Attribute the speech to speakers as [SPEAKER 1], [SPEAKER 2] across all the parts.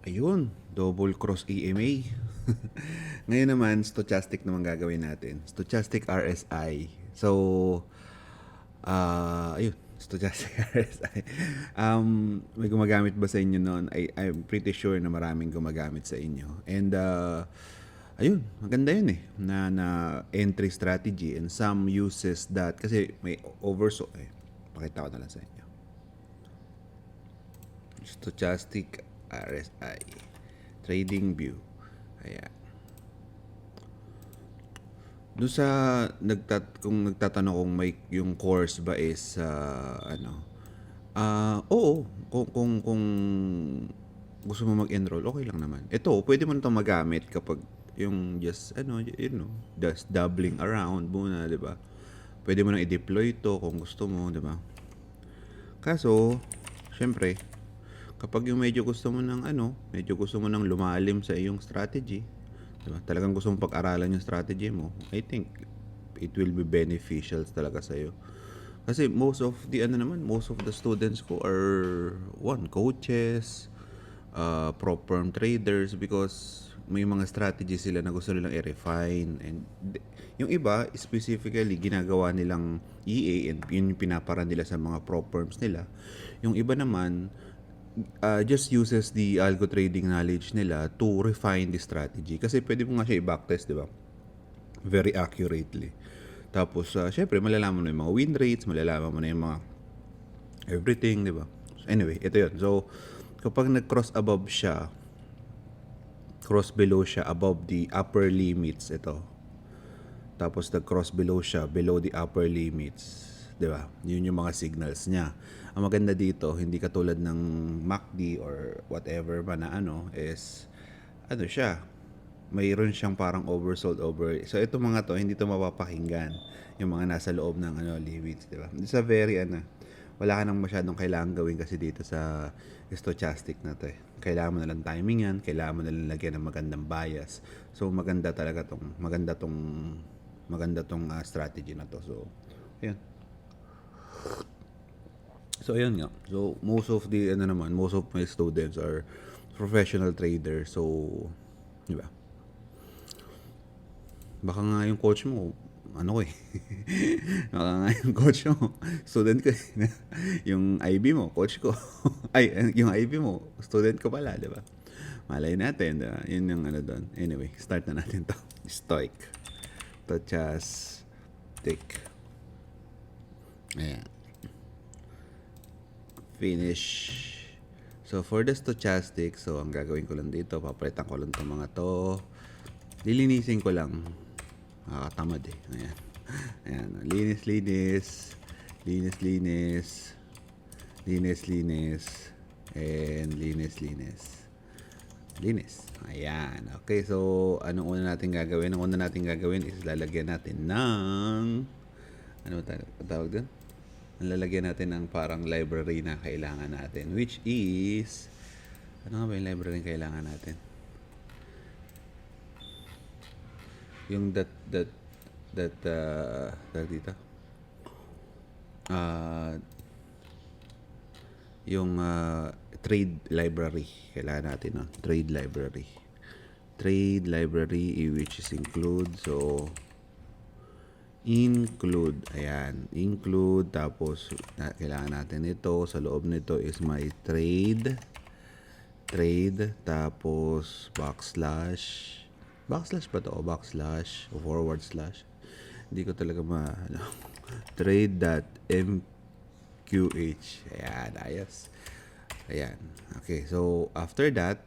[SPEAKER 1] Ayun, double cross EMA. Ngayon naman, stochastic naman gagawin natin. Stochastic RSI. So, ayun, stochastic RSI. May gumagamit ba sa inyo noon? I'm pretty sure na maraming gumagamit sa inyo. And, ayun, maganda yun eh. Na entry strategy and some uses that, kasi may oversold. Pakita ko na lang sa inyo. Stochastic RSI. Trading view. Ayan. Doon sa kung nagtatanong kung may yung course ba is oo, kung gusto mo mag-enroll, okay lang naman. Ito, pwede mo na 'tong magamit kapag yung just just dabbling around muna, 'di ba? Pwede mo nang i-deploy ito kung gusto mo, 'di ba? Kaso, syempre, kapag yung medyo gusto mo ng lumalim sa iyong strategy, diba? Talagang gusto mong pag-aralan yung strategy mo, I think it will be beneficial talaga sa iyo. Kasi most of the students ko are coaches, prop firm traders because may mga strategy sila na gusto nilang i-refine and yung iba specifically ginagawa nilang EA and yun yung pinapara nila sa mga prop firms nila. Yung iba naman just uses the algo trading knowledge nila to refine the strategy. Kasi pwede mo nga siya i-backtest, di ba? Very accurately. Tapos, syempre, malalaman mo na yung mga win rates, malalaman mo na yung mga everything, di ba? So, anyway, ito yun. So, kapag nag-cross above siya, cross below siya, above the upper limits, ito. Tapos, nag-cross below siya, below the upper limits. Di ba? Yun yung mga signals niya. Ang maganda dito, hindi katulad ng MACD or whatever pa na is, siya, mayroon siyang parang oversold over. So ito mga to, hindi to mapapakinggan yung mga nasa loob ng limits, di ba? It's a very wala ka nang masyadong kailangan gawin kasi dito sa stochastic na to eh. Kailangan mo na lang timing yan, kailangan mo na lang lagyan ng magandang bias. So maganda tong strategy na to. So ayun. So ayun nga. So most of my students are professional traders. So, di ba? Baka nga yung coach mo, baka nga yung coach mo, student ko, yung IB mo, coach ko. Yung IB mo, student ko pala, di ba? Malay natin, yun yung doon. Anyway, start na natin to. Stoic. Stochastic. Ayan. Finish. So, for the stochastic, so, ang gagawin ko lang dito, papalitan ko lang itong mga to. Lilinisin ko lang. Nakakatamad eh. Ayan. Ayan. Linis. And linis. Ayan. Okay, so anong una natin gagawin? Ang una natin gagawin is lalagyan natin ng tawag doon? Lalagyan natin ng parang library na kailangan natin, which is ano nga ba yung library na kailangan natin? Yung dito yung trade library kailangan natin, no? Trade library which is include, so include, ayan, include, tapos kailangan natin ito, sa loob nito is my trade, tapos backslash ba to, o backslash o forward slash, hindi ko talaga trade.mqh. Ayan, ayos. Ayan, okay, so after that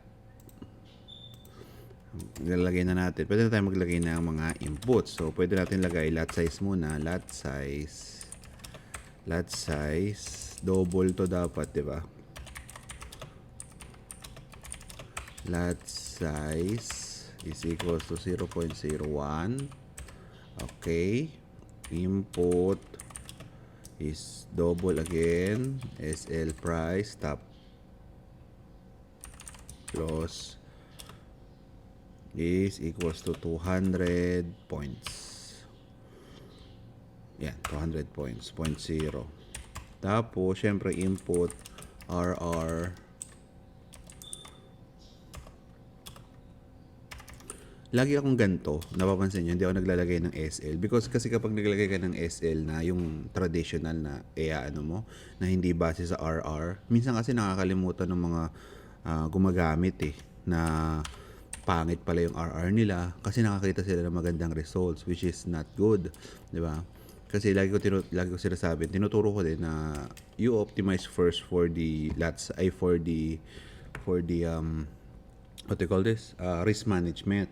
[SPEAKER 1] lalagay na natin, pwede na tayo maglagay ng mga inputs. So pwede natin lagay lot size muna, lot size double to dapat, di ba? Lot size is equals to 0.01. Okay, input is double again, SL price, stop loss is equals to 200 points. Yan, 200 points, 0.0. Tapos syempre input RR lagi akong ganito, napapansin niyo, hindi ako naglalagay ng SL. Because kasi kapag naglalagay ka ng SL na yung traditional na ano mo, na hindi base sa RR, minsan kasi nakakalimutan ng mga gumagamit na pangit pala yung RR nila kasi nakakita sila ng magandang results, which is not good, di ba? Kasi lagi ko sinasabi, tinuturo ko din na you optimize first for the what they call this, risk management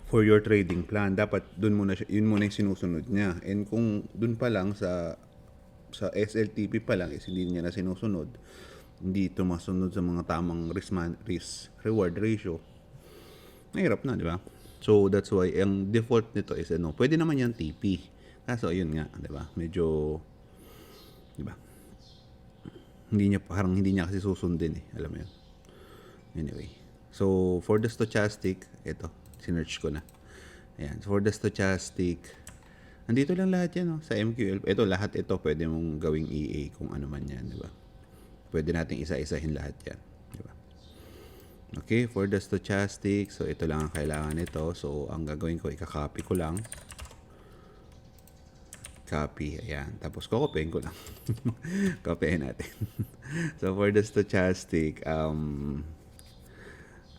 [SPEAKER 1] for your trading plan. Dapat yun muna yung sinusunod niya. And kung dun pa lang sa SLTP pa lang is hindi niya na sinusunod, hindi ito masunod sa mga tamang risk reward ratio, mahirap na, di ba? So that's why ang default nito is pwede naman yan TP. Kaso ayun nga, di ba? Medyo, di ba? Hindi niya kasi susundin alam mo yun. Anyway, so for the stochastic, ito, sinearch ko na. Ayan, so for the stochastic, nandito lang lahat yan sa MQL. Ito, lahat ito pwede mong gawing EA kung ano man yan, di ba? Pwede nating isa-isahin lahat yan, di ba? Okay, for the stochastic, so ito lang ang kailangan nito. So ang gagawin ko, ikakopy ko lang. Copy, ayan. Tapos kokopyahin ko lang. Kopyahin natin. So for the stochastic, ang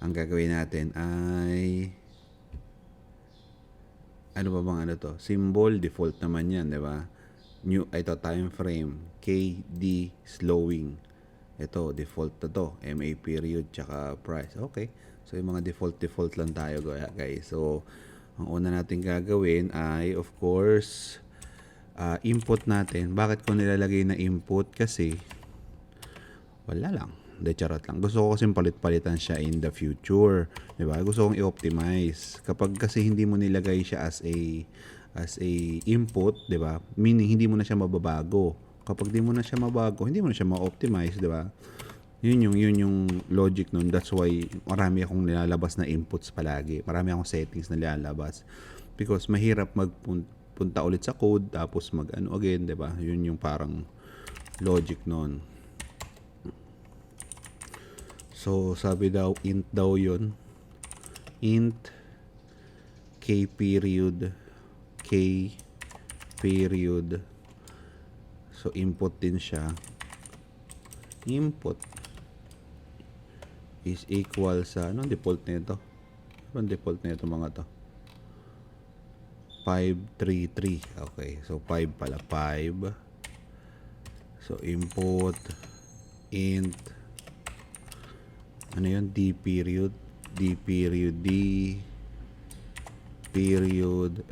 [SPEAKER 1] gagawin natin ay ano ba bang to? Symbol, default naman yan, di ba? Ito, time frame, KD slowing. Ito, default na to. MA period, tsaka price. Okay. So, yung mga default lang tayo, guys. So, ang una natin gagawin ay, of course, input natin. Bakit ko nilalagay na input? Kasi, wala lang. De charot lang. Gusto ko kasing palit-palitan siya in the future. Diba? Gusto kong i-optimize. Kapag kasi hindi mo nilagay siya as a input, diba? Meaning, hindi mo na siya mababago. Kapag di mo na siya mabago, hindi mo na siya ma-optimize, diba? Yun yung logic nun. That's why marami akong nilalabas na inputs palagi. Marami akong settings na nilalabas. Because mahirap magpunta ulit sa code, tapos mag-ano again, diba? Yun yung parang logic nun. So, sabi daw, int daw yun. Int K period. So, input din siya. Input is equal sa, anong default nito? Anong default nito mga to? 533. Okay, so 5 pala. 5. So, input int ano yun? D period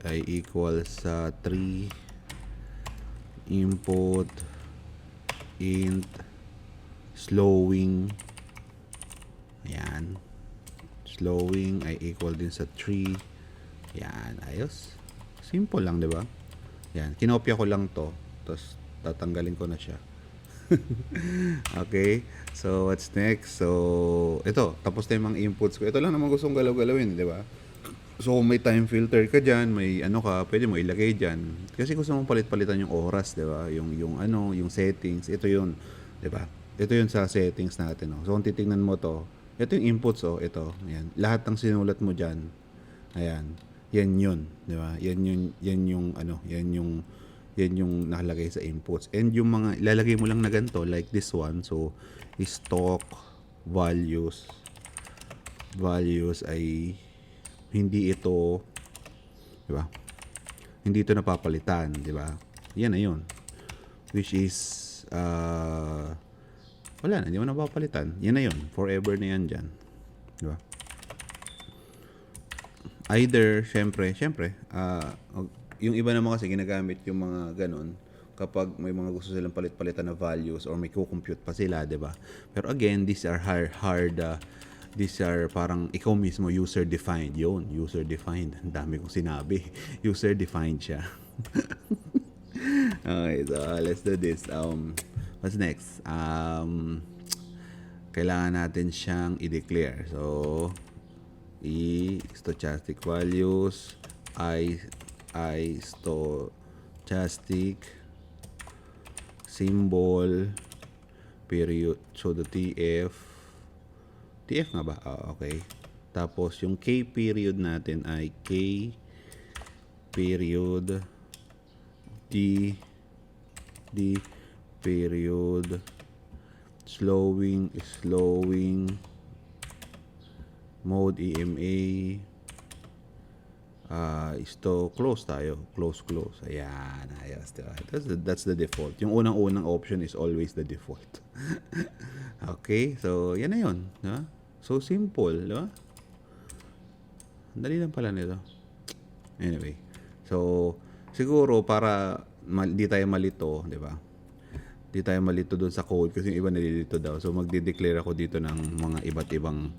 [SPEAKER 1] ay equal sa 3. Input int slowing, ayan, slowing ay equal din sa 3. Ayan, ayos, simple lang, diba? Ayan, kinopya ko lang to, tapos tatanggalin ko na siya. Okay, so what's next? So ito, tapos na yung mga inputs ko. Ito lang naman gustong galaw-galawin, di ba? So kung may time filter ka dyan, may ano ka, pwede mo ilagay dyan. Kasi gusto mong palit-palitan yung oras, di ba? Yung settings, ito yun, di ba? Ito yun sa settings natin. So kung titingnan mo to, ito yung inputs, ito, ayan. Lahat ng sinulat mo dyan, ayan, yan yun, di ba? Yan yung nakalagay sa inputs. And yung mga ilalagay mo lang na ganito, like this one, so stock values ay hindi ito, di ba? Hindi ito napapalitan, di ba? Yan na yun. Which is wala na, hindi mo napapalitan. Yan na yun. Forever na yan dyan. Di ba? Either, syempre, yung iba naman kasi ginagamit yung mga ganun kapag may mga gusto silang palit-palitan na values or may co-compute pa sila, di ba? Pero again, these are these are parang ikaw mismo user-defined. Yun, user-defined. Ang dami kong sinabi. User-defined siya. Okay, so let's do this. What's next? Kailangan natin siyang i-declare. So, stochastic values, stochastic symbol period, so the TF nga ba? Okay, Tapos yung K period natin ay K period D period slowing mode EMA isto close tayo, close, ayan, ayos, diba? That's the default. Yung unang option is always the default. Okay, so yan na yun, diba? So simple, diba? Dali lang pala nito. Anyway, so siguro para di tayo malito, diba? Di tayo malito doon sa code kasi yung iba nalilito daw. So magde-declare ako dito ng mga iba't ibang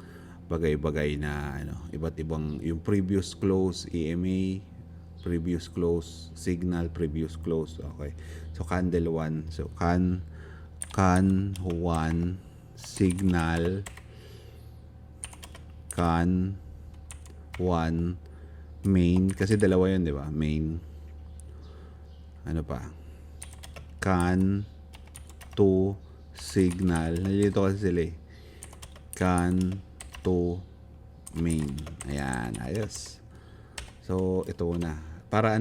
[SPEAKER 1] bagay-bagay na iba't ibang yung previous close EMA, previous close signal, previous close. Okay. So candle 1. So can 1 signal, can 1 main kasi dalawa 'yun, 'di ba? Main. Ano pa? Can 2 signal. Nalilito kasi sila eh. Can to main. Ayan, ayos. So, ito na. Para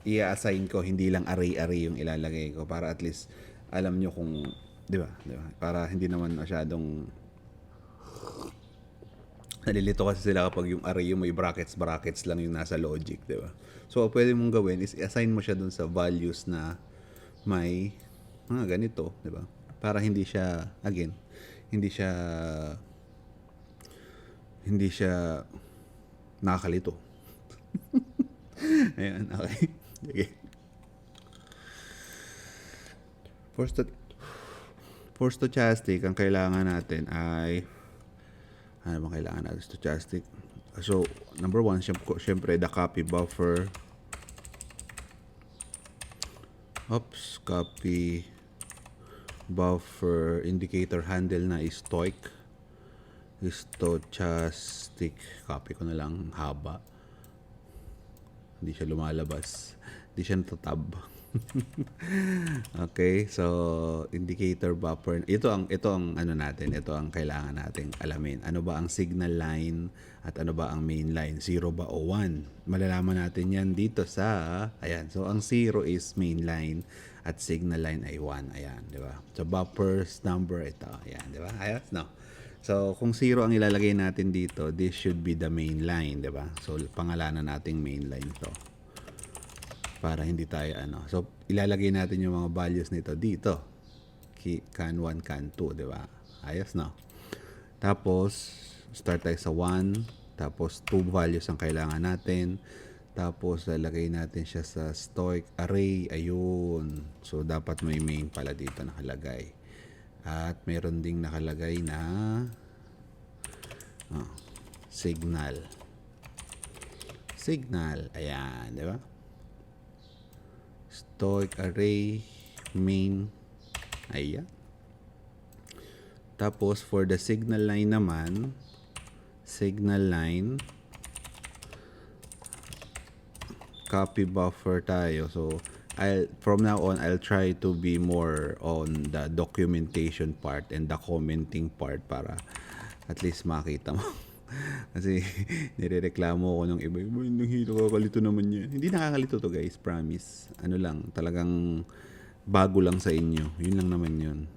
[SPEAKER 1] i-assign ko, hindi lang array-array yung ilalagay ko. Para at least, alam nyo kung, di ba? Para hindi naman masyadong nalilito kasi sila kapag yung array yung may brackets lang yung nasa logic, di ba? So, pwede mong gawin is i-assign mo siya dun sa values na may ganito, di ba? Para hindi siya, again, hindi siya nakakalito. Ayan, okay. Sige. For stochastic, ang kailangan natin ay ano bang kailangan natin stochastic? So, number 1, syempre the copy buffer. Copy buffer indicator handle na is stochastic. Copy ko na lang, haba. Hindi siya lumalabas. Hindi siya natatab. Okay, so indicator buffer. Ito ang ano natin, ito ang kailangan nating alamin. Ano ba ang signal line at ano ba ang main line? 0 ba o 1? Malalaman natin 'yan dito sa ayan. So ang 0 is main line at signal line ay 1. Ayan, di ba? So buffer's number ito. Ayan, di ba? Ayos, no? So, kung 0 ang ilalagay natin dito, this should be the main line, di ba? So, pangalanan nating main line to. Para hindi tayo So, ilalagay natin yung mga values nito dito. Can 1, can 2, di ba? Ayos, no? Tapos, start tayo sa 1. Tapos, 2 values ang kailangan natin. Tapos, lalagay natin siya sa stoic array. Ayun. So, dapat may main pala dito nakalagay. At meron ding nakalagay na signal. Ayan, di ba? Stoic array main. Ayan. Tapos for the signal line naman, copy buffer tayo. So from now on, I'll try to be more on the documentation part and the commenting part para at least makita mo. Kasi nirereklamo ako ng iba, nakakalito naman yan. Hindi nakakalito to guys, promise. Talagang bago lang sa inyo. Yun lang naman yun.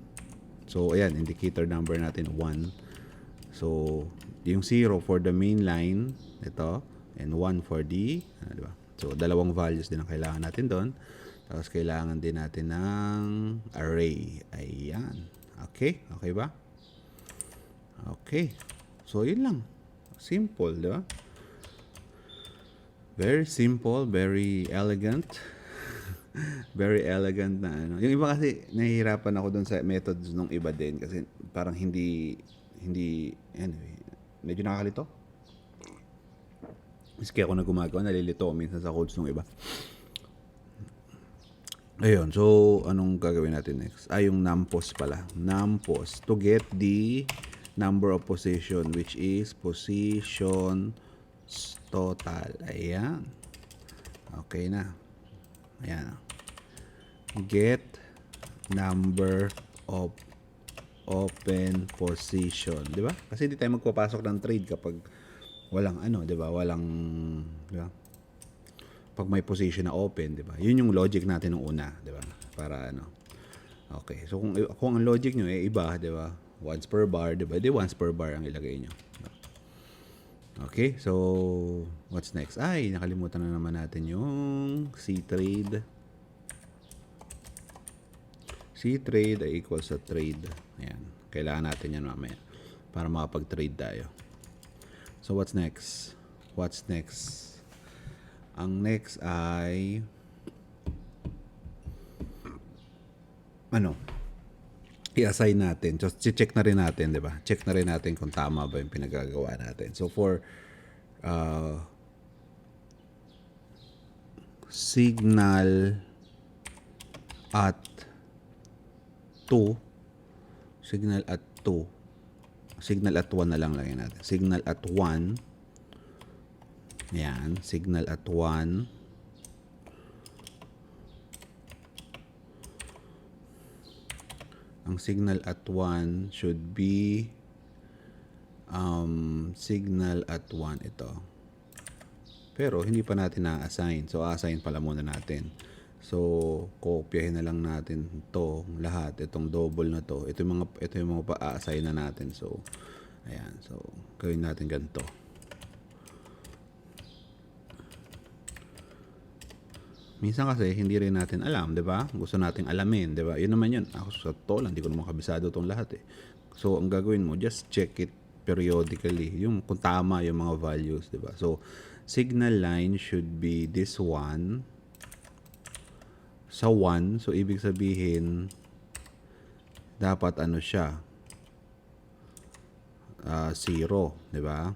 [SPEAKER 1] So ayan, indicator number natin 1. So yung 0 for the main line, ito, and 1 for the, diba? So dalawang values din ang kailangan natin doon. Tapos kailangan din natin ng array. Ayan. Okay? Okay ba? Okay. So, yun lang. Simple, di ba? Very simple, very elegant. Very elegant na Yung iba kasi, nahihirapan ako dun sa methods ng iba din. Kasi parang hindi, anyway, medyo nakakalito. Miski ako na gumagawa, nalilito minsan sa codes ng iba. Ayun, so anong gagawin natin next? Yung numpos pala. Numpos to get the number of position, which is position total. Ayan. Okay na. Ayan. Get number of open position, di ba? Kasi hindi tayo magpapasok ng trade kapag walang ano, di ba? Walang, di ba? Pag may position na open, di ba? Yun yung logic natin nung una, di ba? Para ano. Okay. So kung ang logic nyo iba, di ba? Once per bar, di ba? Di once per bar ang ilagay nyo. Okay, so what's next? Ay, nakalimutan na naman natin yung C-trade. C-trade ay equals sa trade. Ayan. Kailangan natin yan mamaya para makapag-trade tayo. So what's next? What's next? Ang next ay ano? I-assign natin. So, check na rin natin, di ba? Check na rin natin kung tama ba yung pinagagawa natin. So, for signal at 2, signal at 2, signal at 1 na lang lagyan natin. Signal at 1, yan, signal at 1, ang signal at 1 should be signal at 1 ito. Pero hindi pa natin na-assign. So assign pala muna natin. So kopyahin na lang natin to lahat, itong double na to. Ito yung mga pa-assign na natin. So ayan. So gawin natin ganito. Minsan kasi hindi rin natin alam, 'di ba? Gusto nating alamin, 'di ba? 'Yun naman 'yun. Ako sa to lang, hindi ko naman kabisado tong lahat eh. So ang gagawin mo, just check it periodically, yung kung tama yung mga values, 'di ba? So signal line should be this one sa 1. So ibig sabihin dapat ano siya? 0, 'di ba?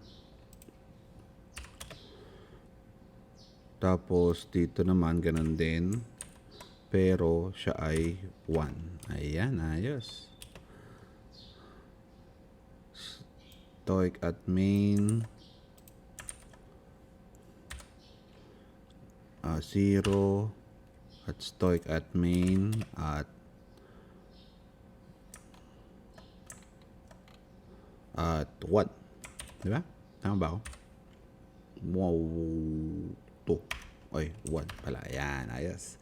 [SPEAKER 1] Tapos dito naman ganun din. Pero siya ay 1. Ayan, ayos. Stoic at main 0 at stoic at main at 1. Diba? Tama ba ako? Wow. 2. Oy, 1 pala. Ayan, ayos.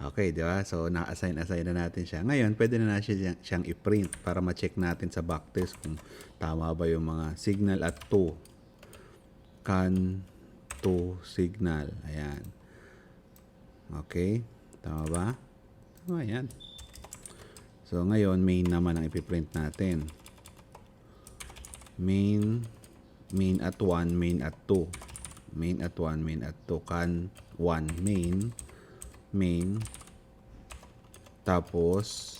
[SPEAKER 1] Okay, di ba? So, na-assign na natin siya. Ngayon, pwede na siyang i-print para ma-check natin sa backtest kung tama ba yung mga signal at 2. Can 2 signal. Ayan. Okay. Tama ba? Tama yan. So, ngayon, main naman ang ipiprint natin. Main at 1, main at 2. Main at 1, main at 2. Can 1 main, tapos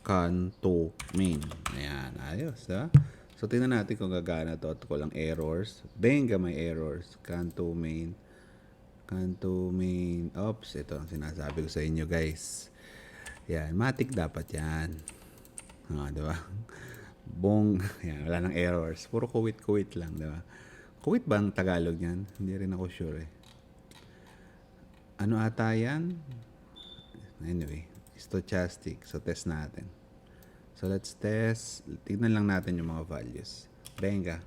[SPEAKER 1] can 2 main. Ayan, ayos, ha? So tingnan natin kung gagana to at walang errors. Benga, may errors. Can 2 main, oops, ito ang sinasabi ko sa inyo, guys. Yan, matik dapat yan. Diba? Bong, yan, wala nang errors, puro kuwit lang, diba? Kuwit ba ang Tagalog yan? Hindi rin ako sure eh. Ano ata yan? Anyway, stochastic. So, test natin. So, let's test. Tignan lang natin yung mga values. Benga.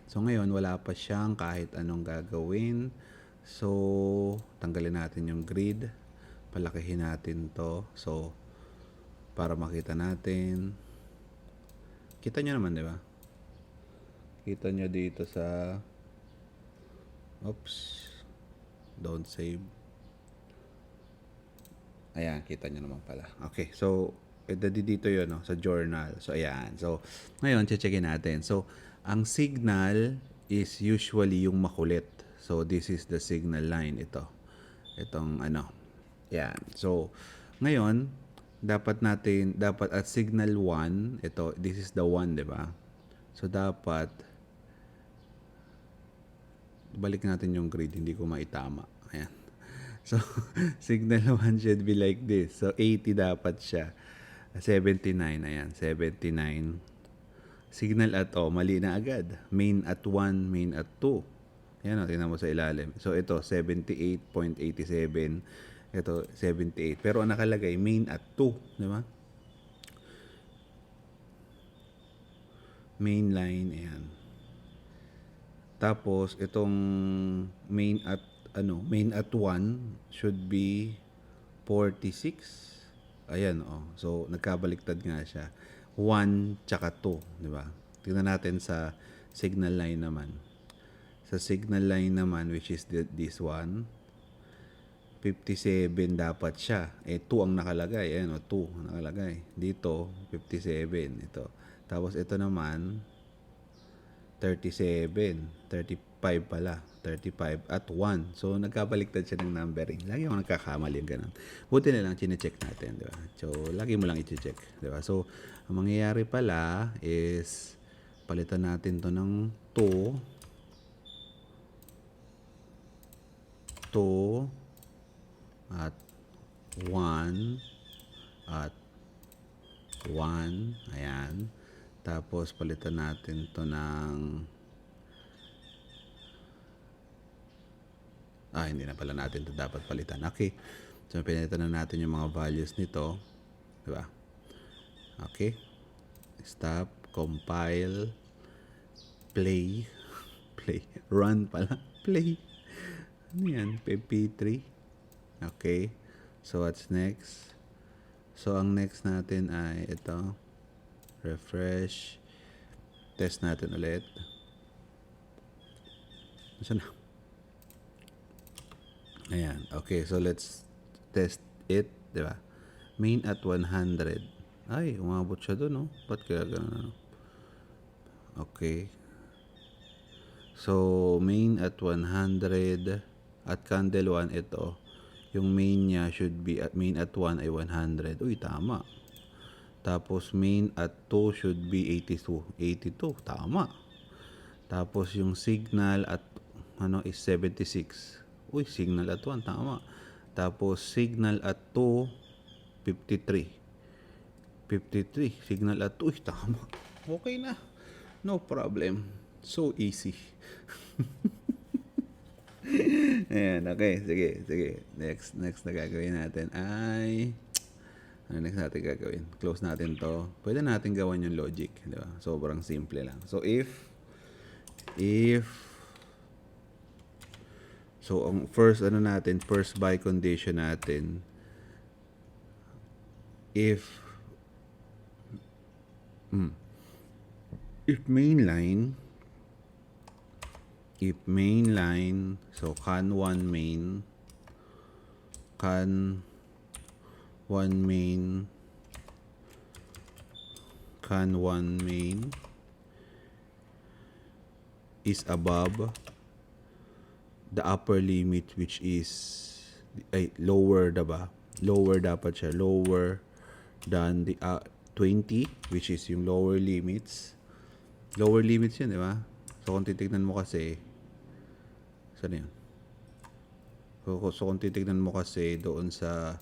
[SPEAKER 1] So, ngayon, wala pa siyang kahit anong gagawin. So, tanggalin natin yung grid. Palakihin natin to. So, para makita natin. Kita nyo naman, di ba? Kita nyo dito sa... Oops. Don't save. Ayan, kita nyo naman pala. Okay, so, dito yun, no? Sa journal. So, ayan. So, ngayon, checkin natin. So, ang signal is usually yung makulit. So, this is the signal line. Ito. Itong ano. Ayan. So, ngayon, dapat at signal 1, ito, this is the 1, di ba? So, dapat, balik natin yung grid. Hindi ko maitama. Ayan. So, signal 1 should be like this. So, 80 dapat siya. 79, ayan, 79. Signal at, mali na agad. Main at 1, main at 2. Yan, tingnan mo sa ilalim. So, ito, 78.87. Ito, 78. Pero ang nakalagay, main at 2. Di ba? Main line, ayan. Tapos, itong main at, main at 1 should be 46. Ayan, oh. So, nagkabaliktad nga siya. 1 tsaka 2, di ba? Tingnan natin sa signal line naman. Sa signal line naman, which is this one, 57 dapat siya. 2 ang nakalagay. Ayan, 2 ang nakalagay. Dito, 57. Ito. Tapos, ito naman, 37. 35 pala. 35 at 1. So, nagkabaliktad siya ng numbering. Lagi ako nagkakamali yung ganun. Buti na lang, chinecheck natin, di ba? So, lagi mo lang i-check, di ba? So, ang mangyayari pala is, palitan natin to ng 2, 2, at 1, at 1. Ayan. Tapos, palitan natin to ng hindi na pala natin ito dapat palitan. Okay. So, pinalitan na natin yung mga values nito. Diba? Okay. Stop. Compile. Play. Play. Run pala. Play. Ano yan? MP3. Okay. So, what's next? So, ang next natin ay ito. Refresh. Test natin ulit. Saan na? Ayan. Okay, so let's test it, di ba? Main at 100. Ay, umabot siya doon, no? Ba't kaya gano'n? Okay. So, main at 100 at candle 1, ito. Yung main niya should be, main at 1 ay 100. Uy, tama. Tapos, main at 2 should be 82. 82, tama. Tapos, yung signal at, is 76. Uy, signal at 1, tama. Tapos, signal at 2, 53. 53. Signal at 2, tama. Okay na. No problem. So easy. Ayan, okay. Sige. Next na gagawin natin ay... Ano next natin gagawin? Close natin to. Pwede natin gawan yung logic. Di ba? Sobrang simple lang. So, So, ang first buy condition natin, if mainline, so can 1 main is above the upper limit, which is lower, diba? Lower dapat siya. Lower than the 20, which is yung lower limits. Lower limits yun, diba? So, kung titignan mo kasi, saan yun? So, kung titignan mo kasi doon sa,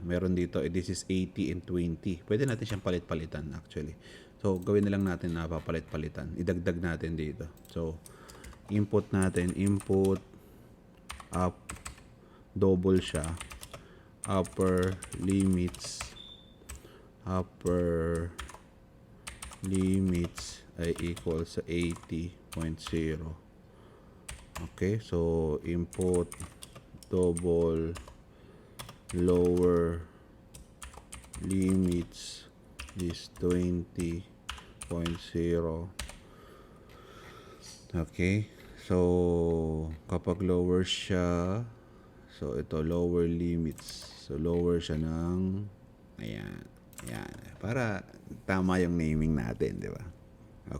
[SPEAKER 1] meron dito, this is 80 and 20. Pwede natin siyang palit-palitan, actually. So, gawin na lang natin na papalit-palitan. Idagdag natin dito. So, input up, double siya, upper limits ay equal sa 80.0. Okay, so input double lower limits is 20.0. Okay, so kapag lower siya, so ito lower limits, so lower siya ng ayan, para tama yung naming natin, di ba?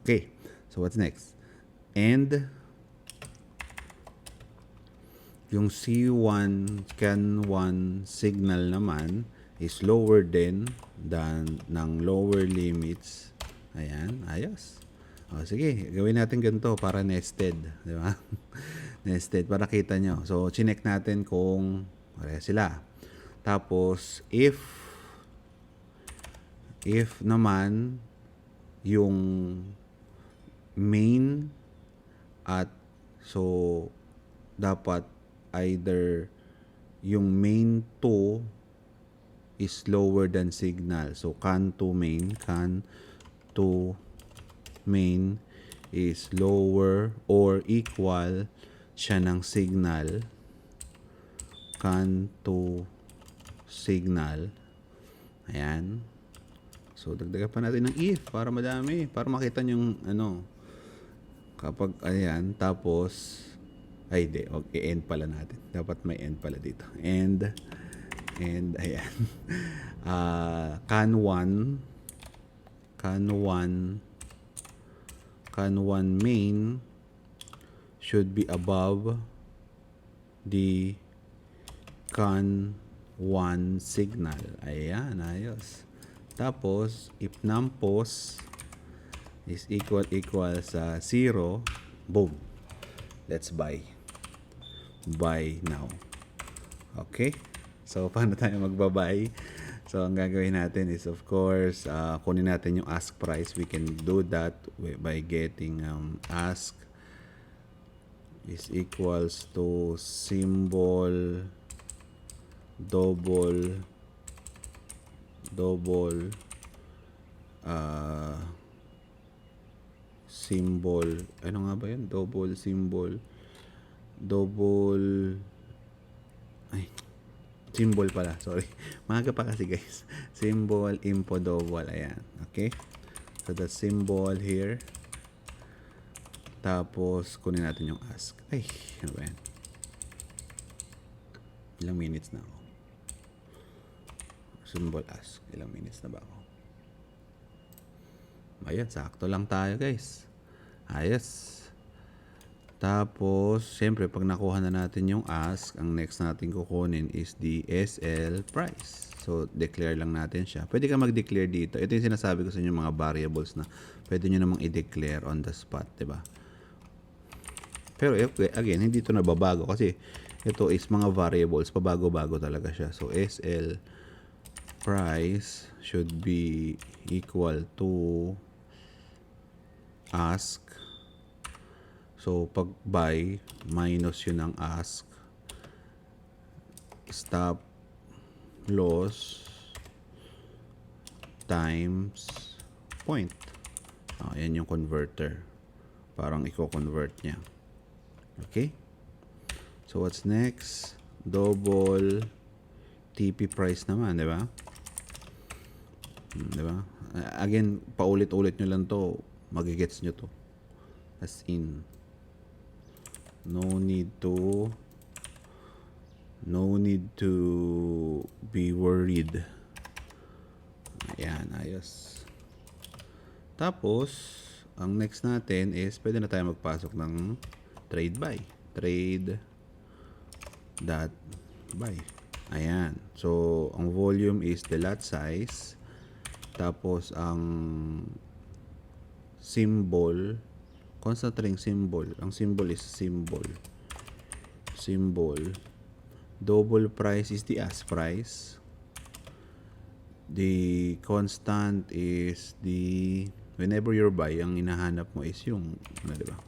[SPEAKER 1] Okay, so what's next? And yung C1 scan 1 signal naman is lower than ng lower limits. Ayan, ayos. Sige, gawin natin ganito para nested, di ba? Nested para kita nyo. So, chinek natin kung pareha sila. Tapos, if naman yung main at so dapat either yung main 2 is lower than signal. So, can 2 main, can 2 main is lower or equal siya ng signal can to signal. Ayan. So, dagdagan pa natin ng if para madami. Para makita nyo yung ano. Kapag, ayan. Tapos, ay, di. Okay, end pala natin. Dapat may end pala dito. And, ayan. Can 1 main should be above the can 1 signal. Ayan, ayos. Tapos, if numpos is equal sa 0, boom. Let's buy. Buy now. Okay? So, paano tayo magbabay? So, ang gagawin natin is, of course, kunin natin yung ask price. We can do that by getting ask is equals to symbol double symbol, ano nga ba yun? Symbol pala, sorry. Maaga pa kasi guys. Symbol info double, ayan. Okay? So the symbol here. Tapos kunin natin yung ask. Ay, ano ba yan? Ilang minutes na ako? Symbol ask. Ilang minutes na ba ako? Ayan, sakto lang tayo guys. Ayos. Tapos, siyempre, pag nakuha na natin yung ask, ang next natin kukunin is the SL price. So, declare lang natin siya. Pwede ka mag-declare dito. Ito yung sinasabi ko sa inyo mga variables na pwede nyo namang i-declare on the spot, diba? Pero, again, hindi ito nababago kasi ito is mga variables. Pabago-bago talaga siya. So, SL price should be equal to ask. So, pag buy, minus yun ang ask. Stop loss times point. Yan yung converter. Parang i-convert niya. Okay? So, what's next? Double TP price naman, di ba? Di ba? Again, paulit-ulit nyo lang to. Magigets nyo to. As in, no need to be worried. Ayan, ayos. Tapos, ang next natin is pwede na tayo magpasok ng trade buy. Trade dot buy. Ayan. So, ang volume is the lot size. Tapos, ang symbol, constant ring symbol. Ang symbol is symbol. Double price is the ask price. The constant is the, whenever you're buy, ang hinahanap mo is yung, ano, diba?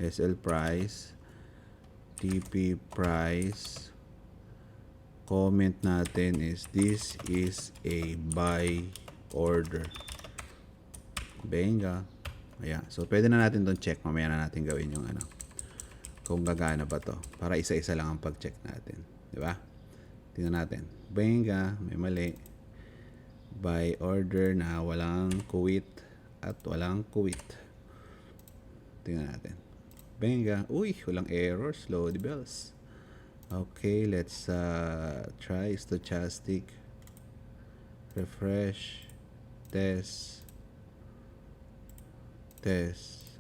[SPEAKER 1] SL price, TP price. Comment natin is, this is a buy order. Benga. Ayan. So, pwede na natin itong check. Mamaya na natin gawin yung ano. Kung gagana ba to. Para isa-isa lang ang pag-check natin. Diba? Tingnan natin. Benga. May mali. Buy order na walang quit at walang quit. Tingnan natin. Benga. Uy, walang error. Slow the bells. Okay, let's try stochastic. Refresh. Test.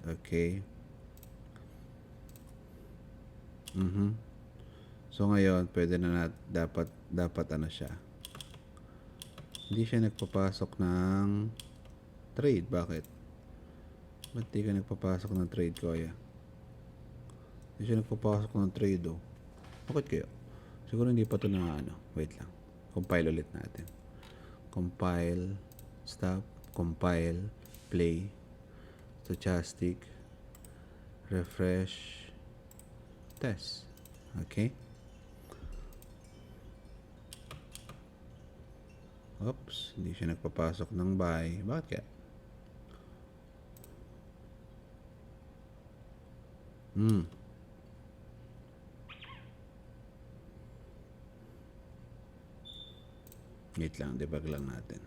[SPEAKER 1] Okay. So ngayon, pwede na dapat ano siya. Hindi siya nagpapasok ng trade. Bakit? Ba't di ka nagpapasok ng trade, kuya? Hindi siya nagpapasok ng trade, oh. Bakit kaya? Siguro hindi pa ito na ano. Wait lang. Compile ulit natin. Compile. Stop. Compile. Play. Stochastic. Refresh. Test. Okay. Oops. Hindi siya nagpapasok ng buy. Bakit kaya? Hmm. Wait lang, debug lang natin.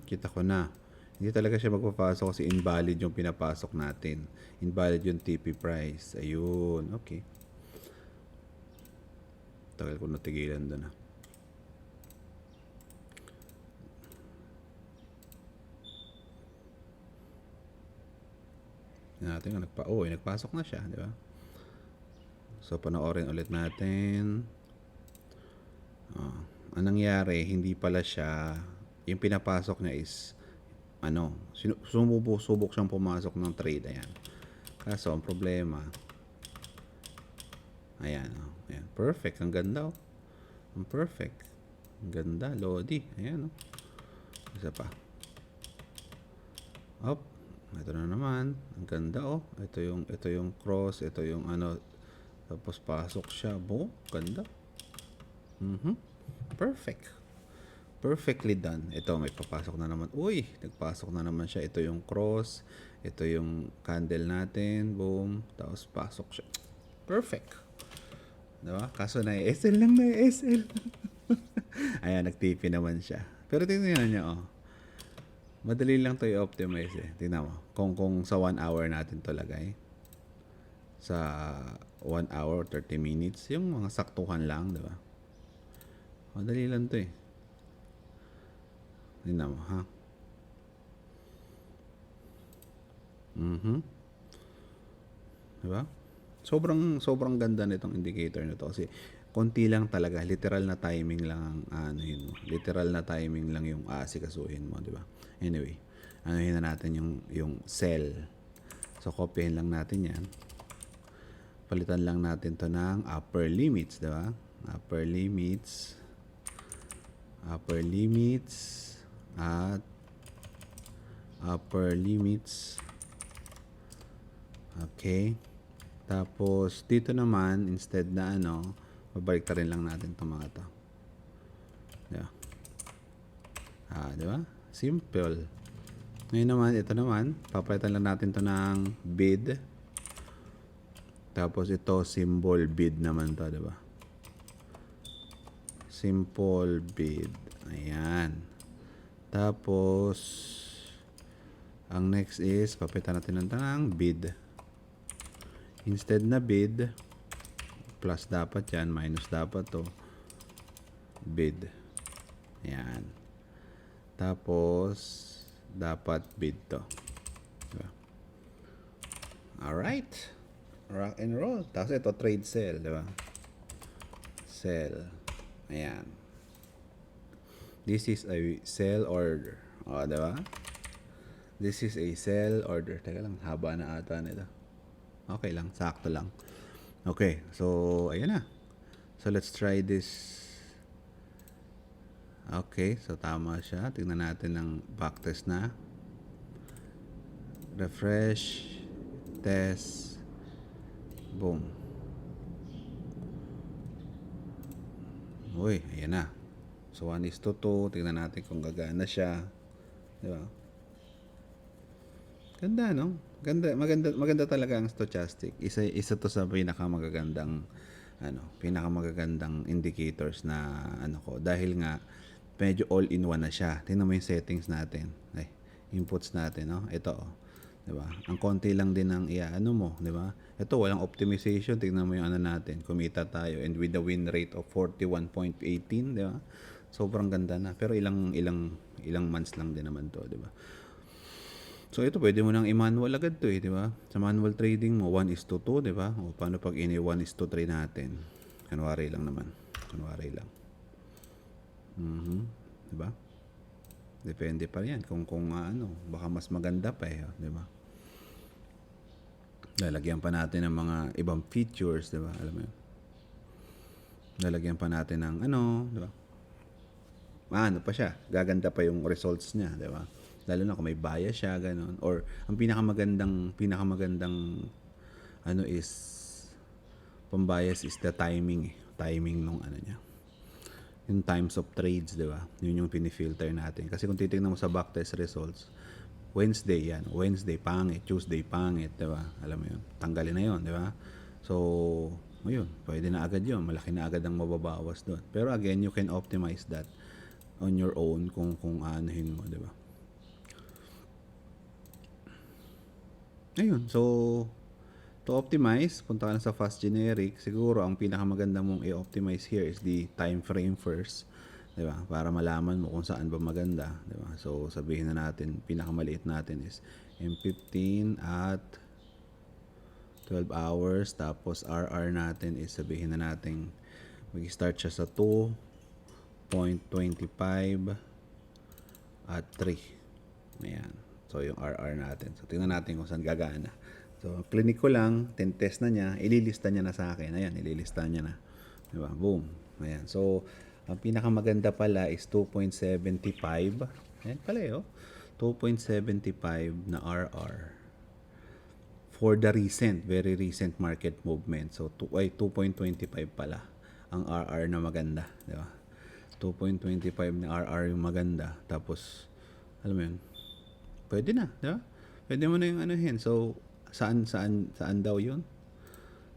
[SPEAKER 1] Kita ko na. Hindi talaga siya magpapasok kasi invalid yung pinapasok natin. Invalid yung TP price. Ayun, okay. Tagal ko natigilan doon ah. Natin nga nagpasok na siya, di ba? So panoorin ulit natin. Ang nangyari, hindi pala siya, yung pinapasok niya is, subok siyang pumasok ng trade, ayan. Kaso, ang problema, ayan, ayan, perfect, ang ganda, ang perfect, ang ganda, Lodi, ayan, isa pa, ito na naman, ang ganda, ito yung cross, ito yung tapos pasok siya, ganda, perfect. Perfectly done. Ito, may papasok na naman. Uy, nagpasok na naman siya. Ito yung cross. Ito yung candle natin. Boom. Tapos pasok siya. Perfect. Diba? Kaso na SL lang na SL. Ayan, nag-TP naman siya. Pero tingnan niyo, madali lang to i-optimize eh. Tingnan mo. Kung sa 1 hour natin to lagay. Sa 1 hour, 30 minutes. Yung mga saktuhan lang, diba? Madali lang to eh. Tingnan mo, ha? Diba? Sobrang ganda nitong indicator nito kasi konti lang talaga, literal na timing lang ang literal na timing lang yung aasikasuhin mo, di ba? Anyway, anuhin na natin yung sell. So copyhin lang natin 'yan. Palitan lang natin 'to ng upper limits, di ba? Upper limits at upper limits. Okay. Tapos, dito naman, instead na babalik rin lang natin itong mga to. Diba? Diba? Simple. Ngayon naman, ito naman, papalitan lang natin to ng bid. Tapos, ito, symbol bid naman to, diba? Simple bid. Ayan. Tapos, ang next is, papalitan natin ng bid. Instead na bid, plus dapat yan, minus dapat to, bid. Ayan. Tapos, dapat bid to. Diba? Alright. Rock and roll. Tapos ito, trade sell. Diba? Sell. Ayan. This is a sell order. Diba? This is a sell order. Teka lang, haba na ata nito. Okay lang, sakto lang. Okay, so ayan na. So let's try this. Okay, so tama siya. Tingnan natin ng backtest na. Refresh. Test. Boom. Uy, ayan na. So 1:2. Tingnan natin kung gagana siya. Diba? Ganda, no? Maganda talaga ang stochastic. Isa to sa pinakamagagandang indicators na dahil nga medyo all-in-one na siya. Tingnan mo yung settings natin. Inputs natin, no? Ito, 'di ba? Ang konti lang din ng mo, 'di ba? Ito walang optimization. Tingnan mo yung natin. Kumita tayo and with the win rate of 41.18, 'di ba? Sobrang ganda na. Pero ilang months lang din naman 'to, 'di ba? So ito pwede mo nang i-manual agad to di ba? Sa manual trading mo 1:2, di ba? O paano pag 1:3 natin? Kunwari lang naman. Kunwari lang. Di ba? Depende pa yan kung baka mas maganda pa di ba? Lalagyan pa natin ng mga ibang features, di ba? Alam mo yun? Lalagyan pa natin ng di ba? ano pa siya, gaganda pa yung results niya, 'di ba? Lalo na kung may bias siya, gano'n. Or ang pinakamagandang ano is, pambias is the timing eh. Timing nung ano niya. Yung times of trades, di ba? Yun yung pinifilter natin. Kasi kung titingnan mo sa backtest results, Wednesday yan. Wednesday, pangit. Tuesday, pangit, di ba? Alam mo yun. Tanggalin na yun, di ba? So, yun. Pwede na agad yun. Malaki na agad ang mababawas doon. Pero again, you can optimize that on your own kung anuhin mo, di ba? Ayun. So, to optimize, punta ka na sa fast generic. Siguro, ang pinakamaganda mong i-optimize here is the time frame first. Diba? Para malaman mo kung saan ba maganda. Diba? So, sabihin na natin, pinakamaliit natin is M15 at 12 hours. Tapos, RR natin is sabihin na natin, mag-start siya sa 2.25 at 3. Ayan. So, yung RR natin. So, tingnan natin kung saan gagana. So, clinic ko lang, test na niya, ililista niya na sa akin. Ayan, ililista niya na. Diba? Boom. Ayan. So, ang pinakamaganda pala is 2.75. Ayan pala eh, oh. 2.75 na RR. For the very recent market movement. So, 2.25 pala ang RR na maganda. Diba? 2.25 na RR yung maganda. Tapos, alam mo yun, pwede na. Diba? Pwede mo na yung anuhin. So, saan daw yun?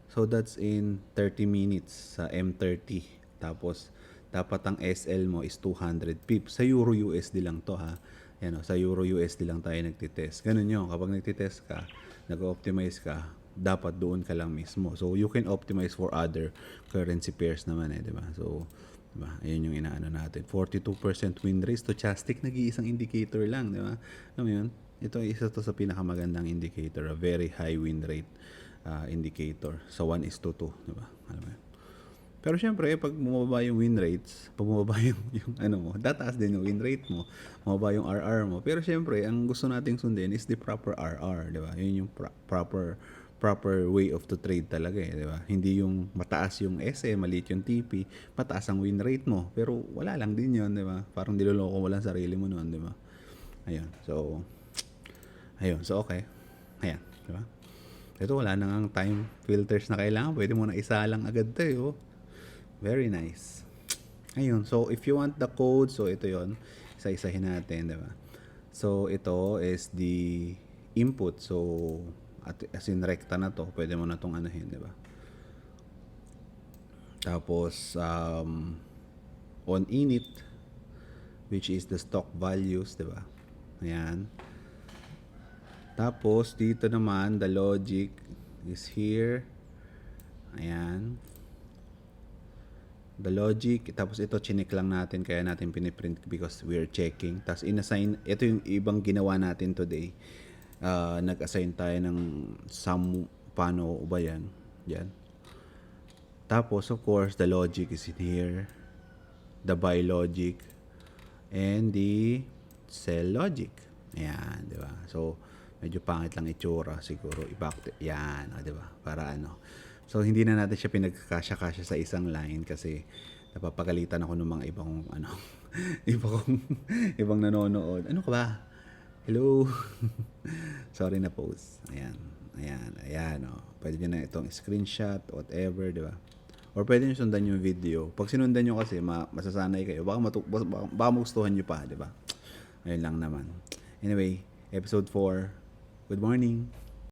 [SPEAKER 1] So, that's in 30 minutes sa M30. Tapos, dapat ang SL mo is 200 pips. Sa Euro USD lang to ha. Yan o, sa Euro USD lang tayo nagtitest. Ganun yun. Kapag nagtitest ka, nag-optimize ka, dapat doon ka lang mismo. So, you can optimize for other currency pairs naman eh, di ba? So, di ba? Ayun yung inaano natin. 42% win rate. Stochastic, nag-iisang indicator lang, di ba? Alam mo yun? Ito, isa to sa pinakamagandang indicator. A very high win rate indicator. So, 1:2, di ba? Alam mo yun? Pero syempre, pag bumaba yung win rates, pag bumaba yung ano mo, tataas din yung win rate mo, bumaba yung RR mo. Pero syempre, ang gusto nating sundin is the proper RR, di ba? Yun yung proper way of to trade talaga eh, di ba? Hindi yung mataas yung SE, maliit yung TP, mataas ang win rate mo. Pero wala lang din yun, di ba? Parang niloloko mo lang sarili mo noon, di ba? Ayun, so okay. Ayan, di ba? Ito, wala nang time filters na kailangan. Pwede mo na isa lang agad to, oh. Very nice. Ayun. So, if you want the code, so ito yon, isa-isahin natin, di ba? So, ito is the input. So, as in rekta na to, pwede mo na tong anuhin, di ba? Tapos, on init, which is the stock values, di ba? Ayan. Tapos, dito naman, the logic is here. Ayan. The logic, tapos ito chinik lang natin, kaya natin piniprint because we're checking. Tapos inassign, ito yung ibang ginawa natin today. Nag-assign tayo ng sum, paano ba yan? Yan. Tapos of course, the logic is in here. The buy logic. And the sell logic. Ayan, di ba? So, medyo pangit lang itsura siguro. Yan, di ba? Para ano. So, hindi na natin siya pinagkakasya-kasya sa isang line kasi napapagalitan ako ng mga ibang ibang nanonood. Ano ka ba? Hello? Sorry na post. Ayan, oh. Pwede nyo na itong screenshot, whatever, di ba? Or pwede nyo sundan yung video. Pag sinundan nyo kasi, masasanay kayo. Baka magustuhan nyo pa, di ba? Ayun lang naman. Anyway, episode 4. Good morning.